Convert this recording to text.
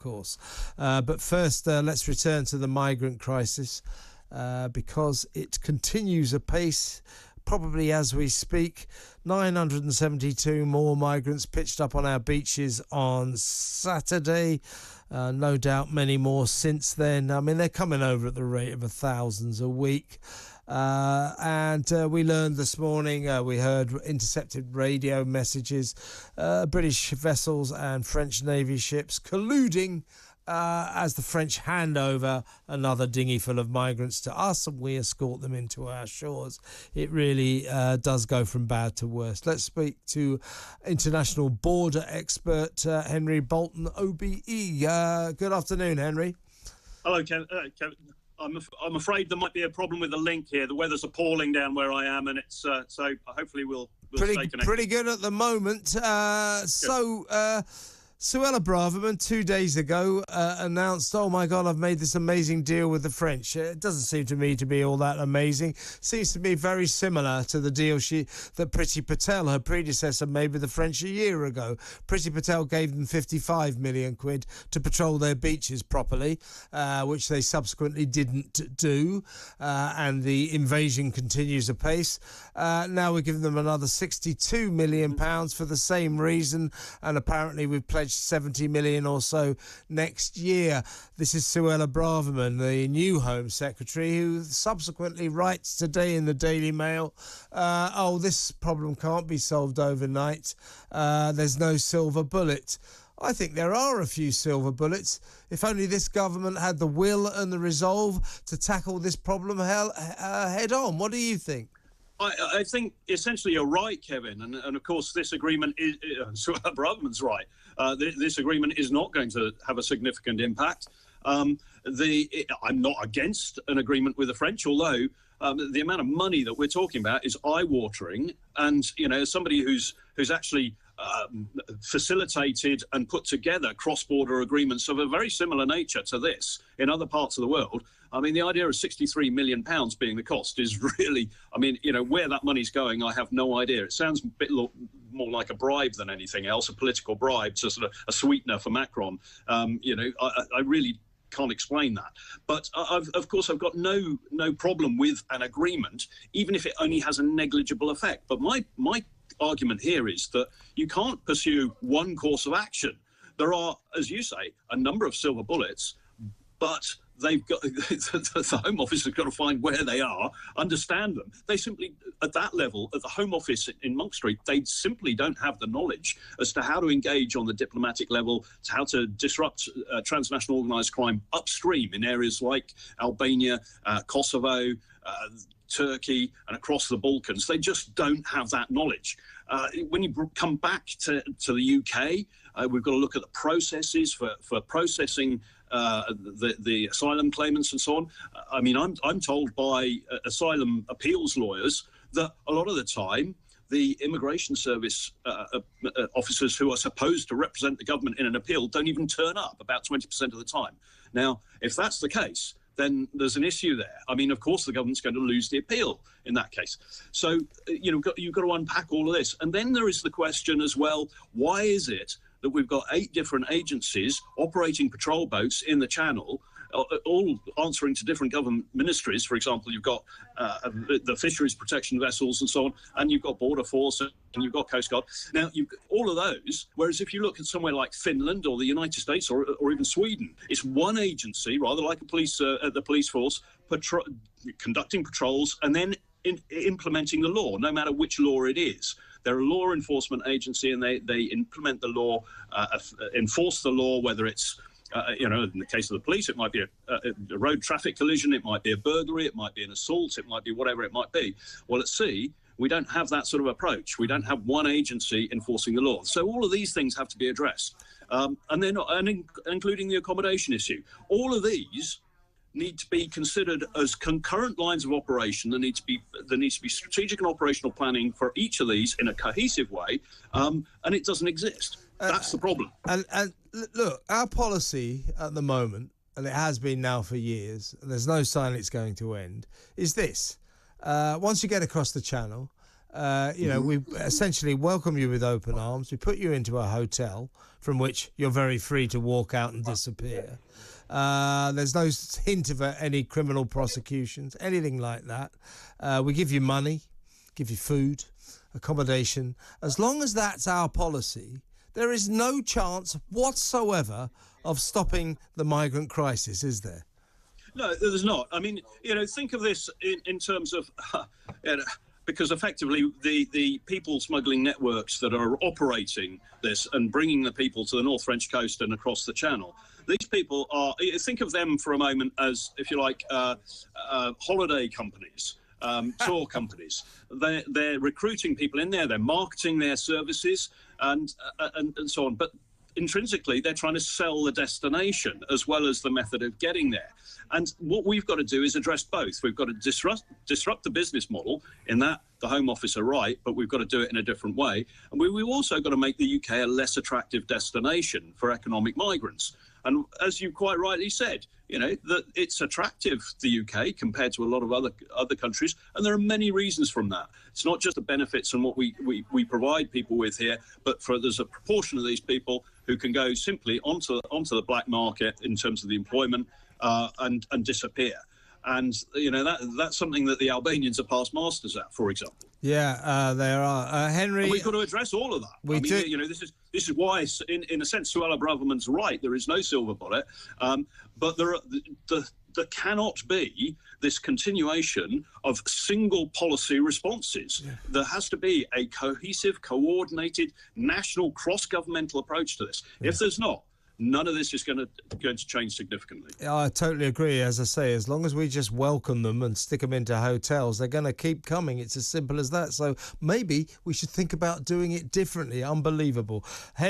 course. But first, let's return to the migrant crisis because it continues apace. Probably as we speak, 972 more migrants pitched up on our beaches on Saturday. No doubt many more since then. I mean, they're coming over at the rate of thousands a week. And we learned this morning, we heard intercepted radio messages, British vessels and French Navy ships colluding as the French hand over another dinghy full of migrants to us and we escort them into our shores. It really does go from bad to worse. Let's speak to international border expert Henry Bolton, OBE. Good afternoon, Henry. Hello, Kevin. I'm afraid there might be a problem with the link here. The weather's appalling down where I am, and it's so hopefully we'll stay connected. Pretty good at the moment. Suella Braverman 2 days ago announced, oh my God, I've made this amazing deal with the French. It doesn't seem to me to be all that amazing. Seems to be very similar to the deal that Priti Patel, her predecessor, made with the French a year ago. Priti Patel gave them 55 million quid to patrol their beaches properly, which they subsequently didn't do. And the invasion continues apace. Now we're giving them another 62 million pounds for the same reason. And apparently we've pledged 70 million or so next year. This is Suella Braverman, the new Home Secretary, who subsequently writes today in the Daily Mail, this problem can't be solved overnight. There's no silver bullet. I think there are a few silver bullets. If only this government had the will and the resolve to tackle this problem head on. What do you think? I think essentially you're right, Kevin, and of course this agreement is Suella Braverman's right. This agreement is not going to have a significant impact. I'm not against an agreement with the French, although the amount of money that we're talking about is eye-watering. And as somebody who's actually facilitated and put together cross-border agreements of a very similar nature to this in other parts of the world. I mean, the idea of 63 million pounds being the cost is really, where that money's going, I have no idea. It sounds a bit more like a bribe than anything else, a political bribe, so sort of a sweetener for Macron. I really can't explain that. But of course, I've got no problem with an agreement, even if it only has a negligible effect. But my argument here is that you can't pursue one course of action. There are, as you say, a number of silver bullets, but they've got the Home Office has got to find where they are, understand them. They simply, at that level, at the Home Office in Monk Street, they simply don't have the knowledge as to how to engage on the diplomatic level, to how to disrupt transnational organised crime upstream in areas like Albania, Kosovo, Turkey and across the Balkans. They just don't have that knowledge. When you come back to the UK, we've got to look at the processes for processing the asylum claimants and so on. I mean, I'm told by asylum appeals lawyers that a lot of the time the immigration service officers who are supposed to represent the government in an appeal don't even turn up about 20% of the time. Now, if that's the case, then there's an issue there. I mean, of course, the government's going to lose the appeal in that case. So, you've got to unpack all of this. And then there is the question as well, why is it that we've got 8 different agencies operating patrol boats in the Channel, all answering to different government ministries? For example, you've got the fisheries protection vessels and so on, and you've got Border Force and you've got Coast Guard. Now, you've got all of those, whereas if you look at somewhere like Finland or the United States or even Sweden, it's one agency, rather like the police force, conducting patrols and then implementing the law, no matter which law it is. They're a law enforcement agency and they implement the law, enforce the law, whether it's in the case of the police, it might be a road traffic collision, it might be a burglary, it might be an assault, it might be whatever it might be. Well, at sea, we don't have that sort of approach. We don't have one agency enforcing the law. So all of these things have to be addressed. Including the accommodation issue. All of these need to be considered as concurrent lines of operation. There needs to be strategic and operational planning for each of these in a cohesive way, and it doesn't exist. That's the problem. And look, our policy at the moment, and it has been now for years, and there's no sign it's going to end, is this. Once you get across the Channel, We essentially welcome you with open arms. We put you into a hotel from which you're very free to walk out and disappear. There's no hint of any criminal prosecutions, anything like that. We give you money, give you food, accommodation. As long as that's our policy, there is no chance whatsoever of stopping the migrant crisis, is there? No, there's not. I mean, think of this in terms of, because effectively the people smuggling networks that are operating this and bringing the people to the North French coast and across the Channel, these people are, think of them for a moment as, if you like, holiday companies. Tour companies. They're recruiting people in there. They're marketing their services and so on. But intrinsically, they're trying to sell the destination as well as the method of getting there. And what we've got to do is address both. We've got to disrupt the business model in that the Home Office are right, but we've got to do it in a different way. And we've also got to make the UK a less attractive destination for economic migrants. And as you quite rightly said, that it's attractive, the UK, compared to a lot of other countries. And there are many reasons from that. It's not just the benefits and what we provide people with here, but there's a proportion of these people who can go simply onto the black market in terms of the employment and disappear. And, that's something that the Albanians are past masters at, for example. Yeah, there are. Henry... And we've got to address all of that. This is why, in a sense, Suella Braverman's right. There is no silver bullet. But there cannot be this continuation of single policy responses. Yeah. There has to be a cohesive, coordinated, national, cross-governmental approach to this. Yeah. If there's not, none of this is going to change significantly. I totally agree. As I say, as long as we just welcome them and stick them into hotels, they're going to keep coming. It's as simple as that. So maybe we should think about doing it differently. Unbelievable.